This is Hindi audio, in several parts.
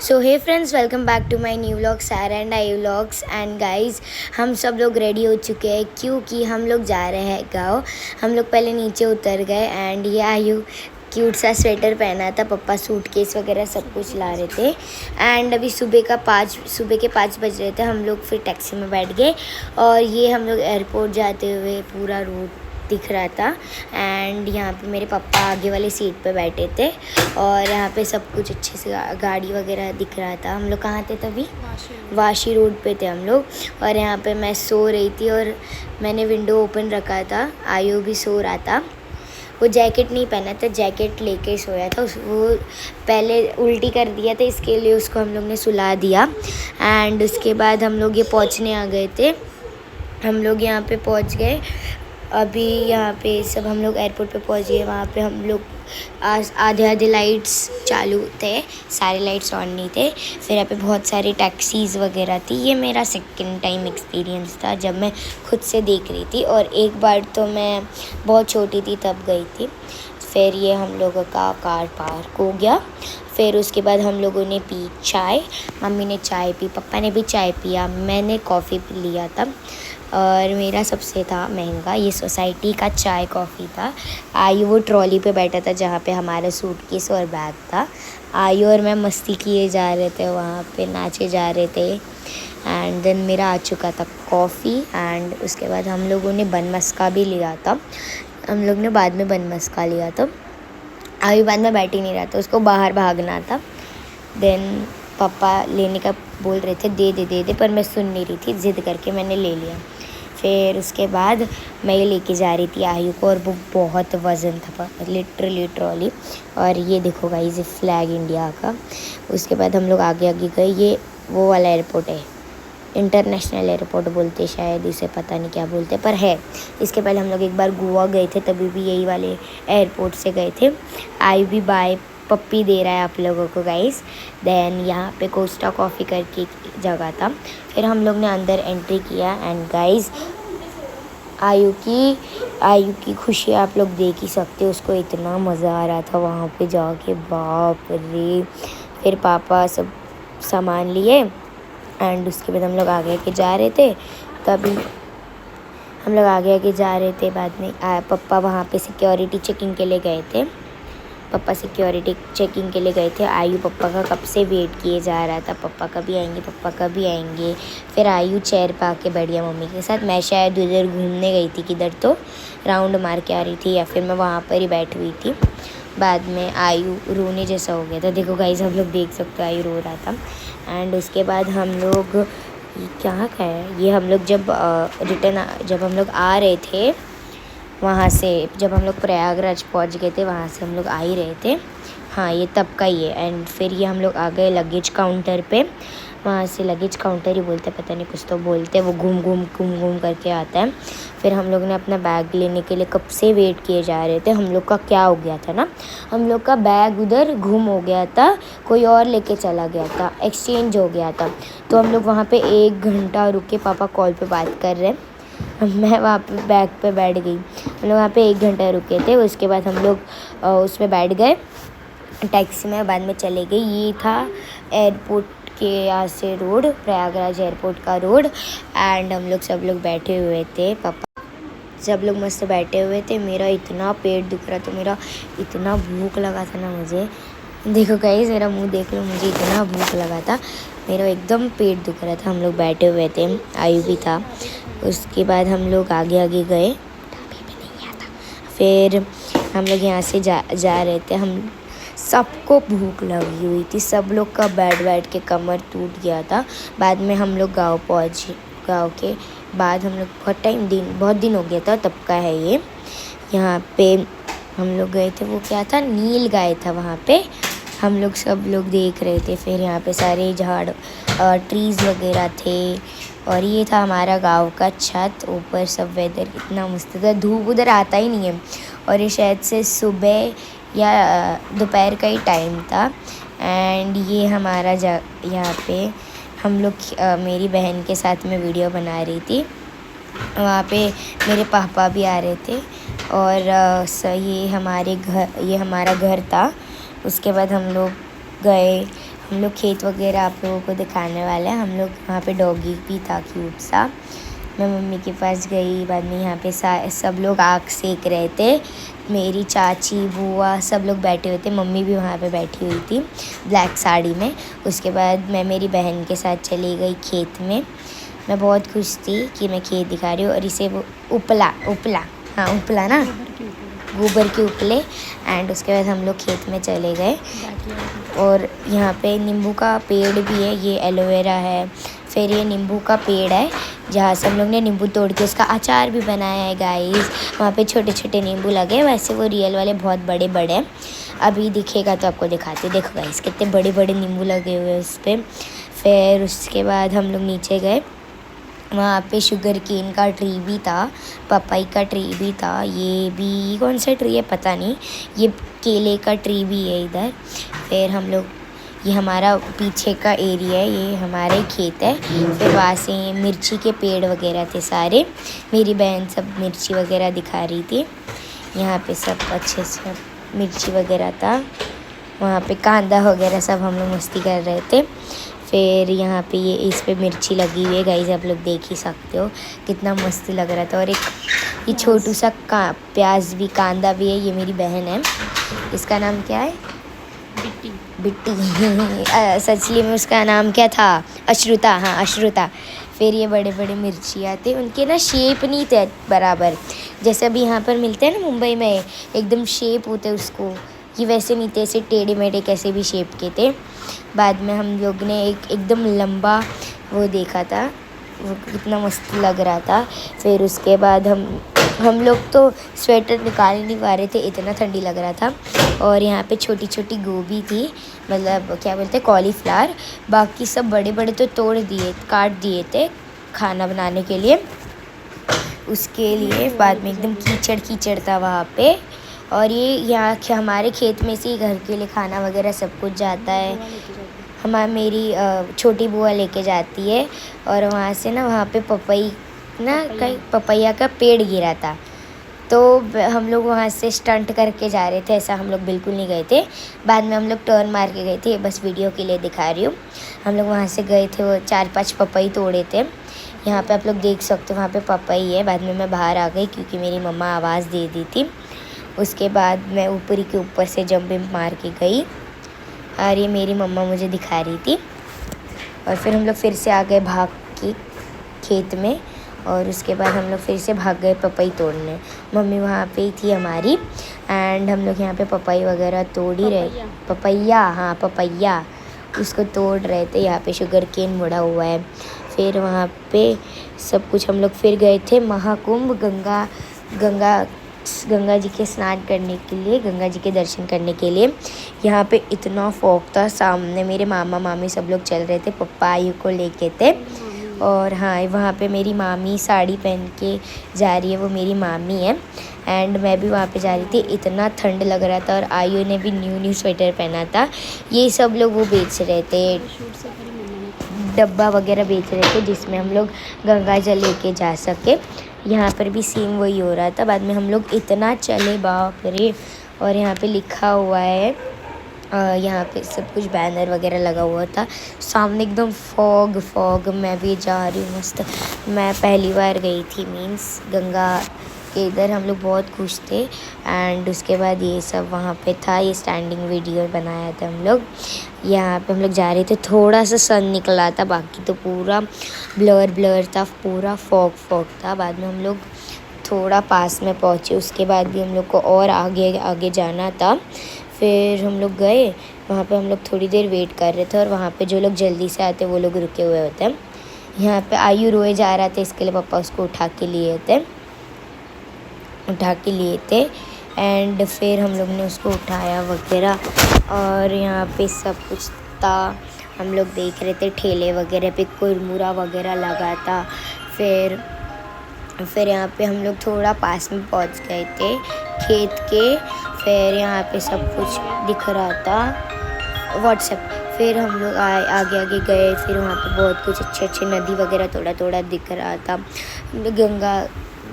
So hey friends, welcome back to my new vlog Sara and I vlogs. And guys, हम सब लोग रेडी हो चुके हैं क्योंकि हम लोग जा रहे हैं गाँव। हम लोग पहले नीचे उतर गए एंड ये आयु क्यूट सा स्वेटर पहना था। पापा सूटकेस वगैरह सब कुछ ला रहे थे एंड अभी सुबह के 5 बज रहे थे। हम लोग फिर टैक्सी में बैठ गए और ये हम लोग एयरपोर्ट जाते हुए पूरा रूट दिख रहा था। एंड यहाँ पे मेरे पापा आगे वाले सीट पे बैठे थे और यहाँ पे सब कुछ अच्छे से गाड़ी वगैरह दिख रहा था। हम लोग कहाँ थे तभी? वाशी रोड पे थे हम लोग। और यहाँ पे मैं सो रही थी और मैंने विंडो ओपन रखा था। आयु भी सो रहा था। वो जैकेट नहीं पहना था, जैकेट लेके सोया था। वो पहले उल्टी कर दिया था, इसके लिए उसको हम लोग ने सुला दिया। एंड उसके बाद हम लोग ये पहुँचने आ गए थे। हम लोग यहाँ पे पहुँच गए। अभी यहाँ पे सब हम लोग एयरपोर्ट पे पहुँच गए। वहाँ पे हम लोग आधे लाइट्स चालू थे, सारे लाइट्स ऑन नहीं थे। फिर यहाँ पे बहुत सारी टैक्सीज़ वगैरह थी। ये मेरा सेकंड टाइम एक्सपीरियंस था जब मैं खुद से देख रही थी, और एक बार तो मैं बहुत छोटी थी तब गई थी। फिर ये हम लोगों का कार पार्क हो गया। फिर उसके बाद हम लोगों ने पी चाय। मम्मी ने चाय पी, पापा ने भी चाय पिया, मैंने कॉफ़ी पी लिया था। और मेरा सबसे था महंगा, ये सोसाइटी का चाय कॉफ़ी था। आयु वो ट्रॉली पे बैठा था जहाँ पे हमारा सूटकेस और बैग था। आयु और मैं मस्ती किए जा रहे थे, वहाँ पे नाचे जा रहे थे। एंड देन मेरा आ चुका था कॉफ़ी। एंड उसके बाद हम लोगों ने बन मस्का भी लिया था। हम लोग ने बाद में बन मस्का लिया था। आयु बाद में बैठ ही नहीं रहा था, उसको बाहर भागना था। देन पापा लेने का बोल रहे थे, दे दे, पर मैं सुन नहीं रही थी, ज़िद करके मैंने ले लिया। फिर उसके बाद मैं ये लेके जा रही थी आयु को, और वो बहुत वज़न था, लिटरली ट्रॉली। और ये देखो गाइस, ये फ्लैग इंडिया का। उसके बाद हम लोग आगे गए। ये वो वाला एयरपोर्ट है, इंटरनेशनल एयरपोर्ट बोलते शायद इसे, पता नहीं क्या बोलते, पर है। इसके पहले हम लोग एक बार गोवा गए थे, तभी भी यही वाले एयरपोर्ट से गए थे। आई भी बाय पप्पी दे रहा है आप लोगों को गाइस। देन यहाँ पे कोस्टा कॉफ़ी करके जगह था। फिर हम लोग ने अंदर एंट्री किया एंड गाइस, आयु की खुशी आप लोग देख ही सकते हो। उसको इतना मज़ा आ रहा था वहाँ पे जाके, बाप रे। फिर पापा सब सामान लिए एंड उसके बाद हम लोग आगे जा रहे थे। तभी हम लोग आगे जा रहे थे। बाद में पापा वहाँ पे सिक्योरिटी चेकिंग के लिए गए थे। पापा सिक्योरिटी चेकिंग के लिए गए थे। आयु पापा का कब से वेट किए जा रहा था, पापा कभी आएंगे, पापा कभी आएंगे। फिर आयु चेयर पे आके बैठ गया मम्मी के साथ। मैं शायद उधर घूमने गई थी, किधर तो राउंड मार के आ रही थी, या फिर मैं वहाँ पर ही बैठी हुई थी। बाद में आयु रोने जैसा हो गया था। देखो गाइस, हम लोग देख सकते हो आयु रो रहा था। एंड उसके बाद हम लोग क्या है, ये हम लोग जब हम लोग आ रहे थे वहाँ से, जब हम लोग प्रयागराज पहुँच गए थे, वहाँ से हम लोग आ ही रहे थे। हाँ, ये तब का ही है। एंड फिर ये हम लोग आ गए लगेज काउंटर पे। वहाँ से लगेज काउंटर ही बोलते, पता नहीं कुछ तो बोलते, वो घूम घूम करके आता है। फिर हम लोग ने अपना बैग लेने के लिए कब से वेट किए जा रहे थे। हम लोग का क्या हो गया था ना, हम लोग का बैग उधर गुम हो गया था, कोई और लेके चला गया था, एक्सचेंज हो गया था। तो हम लोग वहाँ पे 1 घंटा रुक के, पापा कॉल पे बात कर रहे, मैं वहाँ पे बैग पे बैठ गई। हम लोग वहाँ पे 1 घंटा रुके थे। उसके बाद हम लोग उसमें बैठ गए टैक्सी में, बाद में चले गए। ये था एयरपोर्ट के यहाँ से रोड, प्रयागराज एयरपोर्ट का रोड। एंड हम लोग सब लोग बैठे हुए थे, पापा सब लोग मस्त बैठे हुए थे। मेरा इतना पेट दुख रहा था, मेरा इतना भूख लगा था ना मुझे। देखो गाइस, मेरा मुंह देख लो, मुझे इतना भूख लगा था, मेरा एकदम पेट दुख रहा था। हम लोग बैठे हुए थे, आयु भी था। उसके बाद हम लोग आगे गए। फिर हम लोग यहाँ से जा रहे थे। हम सबको भूख लगी हुई थी, सब लोग का बैठ के कमर टूट गया था। बाद में हम लोग गाँव पहुँचे। गाँव के बाद हम लोग बहुत दिन हो गया था तब का है ये। यहाँ पे हम लोग गए थे, वो क्या था, नील गाय था वहाँ पे। हम लोग सब लोग देख रहे थे। फिर यहाँ पे सारे झाड़ ट्रीज़ वगैरह थे। और ये था हमारा गांव का छत। ऊपर सब वेदर कितना मस्त था, धूप उधर आता ही नहीं है। और ये शायद से सुबह या दोपहर का ही टाइम था। एंड ये हमारा यहाँ पे हम लोग मेरी बहन के साथ में वीडियो बना रही थी। वहाँ पे मेरे पापा भी आ रहे थे। और ये हमारा घर था। उसके बाद हम लोग गए हम लोग खेत वगैरह आप लोगों को दिखाने वाले हैं। हम लोग वहाँ पे डॉगी भी था क्यूट सा। मैं मम्मी के पास गई, बाद में यहाँ पे सब लोग आग सेक रहे थे। मेरी चाची बुआ सब लोग बैठे हुए थे, मम्मी भी वहाँ पे बैठी हुई थी ब्लैक साड़ी में। उसके बाद मैं मेरी बहन के साथ चली गई खेत में। मैं बहुत खुश थी कि मैं खेत दिखा रही हूँ। और इसे वो उपला हाँ उपला ना, गोबर के उपले। एंड उसके बाद हम लोग खेत में चले गए। और यहाँ पे नींबू का पेड़ भी है, ये एलोवेरा है। फिर ये नींबू का पेड़ है जहाँ से हम लोग ने नींबू तोड़ के उसका अचार भी बनाया है गाइस। वहाँ पे छोटे छोटे नींबू लगे हैं, वैसे वो रियल वाले बहुत बड़े बड़े हैं। अभी दिखेगा तो आपको दिखाती हूँ। देखो गाइस कितने बड़े बड़े नींबू लगे हुए हैं उस पर। फिर उसके बाद हम लोग नीचे गए, वहाँ पे शुगर केन का ट्री भी था, पपाई का ट्री भी था। ये भी कौन सा ट्री है पता नहीं, ये केले का ट्री भी है इधर। फिर हम लोग, ये हमारा पीछे का एरिया है, ये हमारा ही खेत है। फिर वहाँ से मिर्ची के पेड़ वगैरह थे सारे। मेरी बहन सब मिर्ची वगैरह दिखा रही थी। यहाँ पे सब अच्छे से मिर्ची वगैरह था। वहाँ पे कांदा वगैरह सब हम लोग मस्ती कर रहे थे। फिर यहाँ पे ये इस पे मिर्ची लगी हुई है गाइस, आप लोग देख ही सकते हो कितना मस्त लग रहा था। और एक ये छोटू सा प्याज भी, कांदा भी है। ये मेरी बहन है, इसका नाम क्या है? बिट्टी सचली में उसका नाम क्या था? अश्रुता, हाँ अश्रुता। फिर ये बड़े बड़े मिर्ची आते, उनके ना शेप नहीं थे बराबर, जैसे अभी यहाँ पर मिलते हैं ना मुंबई में, एकदम शेप होते उसको। ये वैसे नहीं थे, ऐसे टेढ़े मेढ़े कैसे भी शेप के थे। बाद में हम लोग ने एकदम लंबा वो देखा था, वो कितना मस्त लग रहा था। फिर उसके बाद हम लोग तो स्वेटर निकाल ही नहीं पा रहे थे, इतना ठंडी लग रहा था। और यहाँ पे छोटी छोटी गोभी थी, मतलब क्या बोलते हैं कॉलीफ्लावर। बाकी सब बड़े बड़े तो तोड़ दिए, काट दिए थे खाना बनाने के लिए। उसके लिए बाद में एकदम कीचड़ कीचड़ था वहाँ पे। और ये यहाँ हमारे खेत में से ही घर के लिए खाना वगैरह सब कुछ जाता है। मेरी छोटी बुआ लेके जाती है। और वहाँ से ना, वहाँ पे कहीं पपैया का पेड़ गिरा था, तो हम लोग वहाँ से स्टंट करके जा रहे थे। ऐसा हम लोग बिल्कुल नहीं गए थे, बाद में हम लोग टर्न मार के गए थे, बस वीडियो के लिए दिखा रही हूँ। हम लोग वहाँ से गए थे, वो 4-5 पपई तोड़े थे। यहाँ पे आप लोग देख सकते हो, वहाँ पे पपई है। बाद में मैं बाहर आ गई क्योंकि मेरी मम्मा आवाज़ दे दी थी। उसके बाद मैं ऊपरी के ऊपर से जंपिंग मार के गई और ये मेरी मम्मा मुझे दिखा रही थी। और फिर हम लोग फिर से आ गए भाग के खेत में। और उसके बाद हम लोग फिर से भाग गए पपई तोड़ने। मम्मी वहाँ पे ही थी हमारी। एंड हम लोग यहाँ पे पपई वगैरह तोड़ ही रहे, पपैया उसको तोड़ रहे थे। यहाँ पे शुगर केन मुड़ा हुआ है। फिर वहाँ पे सब कुछ हम लोग फिर गए थे महाकुंभ, गंगा जी के स्नान करने के लिए, गंगा जी के दर्शन करने के लिए। यहाँ पे इतना फॉग था, सामने मेरे मामा मामी सब लोग चल रहे थे, पप्पा आयु को लेके थे। और हाँ, वहाँ पे मेरी मामी साड़ी पहन के जा रही है, वो मेरी मामी है। एंड मैं भी वहाँ पे जा रही थी, इतना ठंड लग रहा था। और आयु ने भी न्यू स्वेटर पहना था। ये सब लोग वो बेच रहे थे, डब्बा वगैरह बेच रहे थे जिसमें हम लोग गंगा जल लेके जा सके। यहाँ पर भी सेम वही हो रहा था। बाद में हम लोग इतना चले, बाप रे। और यहाँ पे लिखा हुआ है, यहाँ पे सब कुछ बैनर वगैरह लगा हुआ था। सामने एकदम फॉग। मैं भी जा रही हूँ मस्त। मैं पहली बार गई थी, मीन्स गंगा के इधर। हम लोग बहुत खुश थे। एंड उसके बाद ये सब वहाँ पे था, ये स्टैंडिंग वीडियो बनाया था हम लोग। यहाँ पे हम लोग जा रहे थे, थोड़ा सा सन निकला था, बाकी तो पूरा ब्लर था, पूरा फॉग था। बाद में हम लोग थोड़ा पास में पहुँचे, उसके बाद भी हम लोग को और आगे जाना था। फिर हम लोग गए वहाँ पे, हम लोग थोड़ी देर वेट कर रहे थे। और वहाँ पे जो लोग जल्दी से आते वो लोग रुके हुए होते हैं। यहाँ पे आयु रोए जा रहा था, इसके लिए पापा उसको उठा के लिए थे। एंड फिर हम लोग ने उसको उठाया वगैरह। और यहाँ पे सब कुछ था, हम लोग देख रहे थे। ठेले वगैरह पे कुरमुरा वगैरह लगा था। फिर यहाँ पे हम लोग थोड़ा पास में पहुँच गए थे खेत के। फिर यहाँ पे सब कुछ दिख रहा था व्हाट्सएप। फिर हम लोग आगे गए। फिर वहाँ पे बहुत कुछ अच्छे नदी वगैरह थोड़ा दिख रहा था। गंगा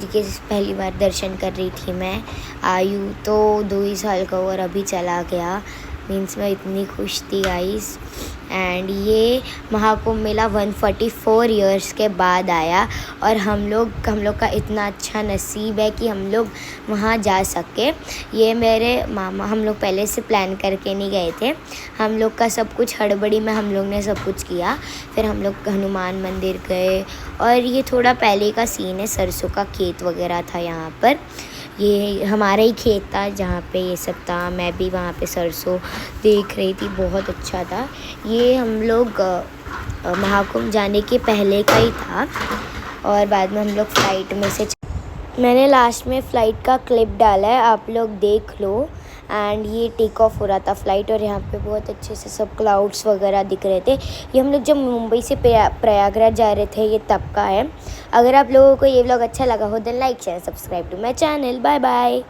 जी के पहली बार दर्शन कर रही थी मैं। आयु तो 2 ही साल का और अभी चला गया, मीन्स मैं इतनी खुश थी गाइस। एंड ये महाकुंभ मेला 144 इयर्स के बाद आया और हम लोग का इतना अच्छा नसीब है कि हम लोग वहाँ जा सके। ये मेरे मामा, हम लोग पहले से प्लान करके नहीं गए थे, हम लोग का सब कुछ हड़बड़ी में हम लोग ने सब कुछ किया। फिर हम लोग हनुमान मंदिर गए और ये थोड़ा पहले का सीन है, सरसों का खेत वगैरह था यहाँ पर। ये हमारा ही खेत था जहाँ पे ये सब था, मैं भी वहाँ पे सरसों देख रही थी, बहुत अच्छा था। ये हम लोग महाकुंभ जाने के पहले का ही था और बाद में हम लोग फ़्लाइट में से, मैंने लास्ट में फ़्लाइट का क्लिप डाला है, आप लोग देख लो। एंड ये टेक ऑफ हो रहा था फ़्लाइट और यहाँ पे बहुत अच्छे से सब क्लाउड्स वगैरह दिख रहे थे। ये हम लोग जब मुंबई से प्रयागराज जा रहे थे, ये तब का है। अगर आप लोगों को ये व्लॉग अच्छा लगा हो then like share subscribe to my channel. Bye bye.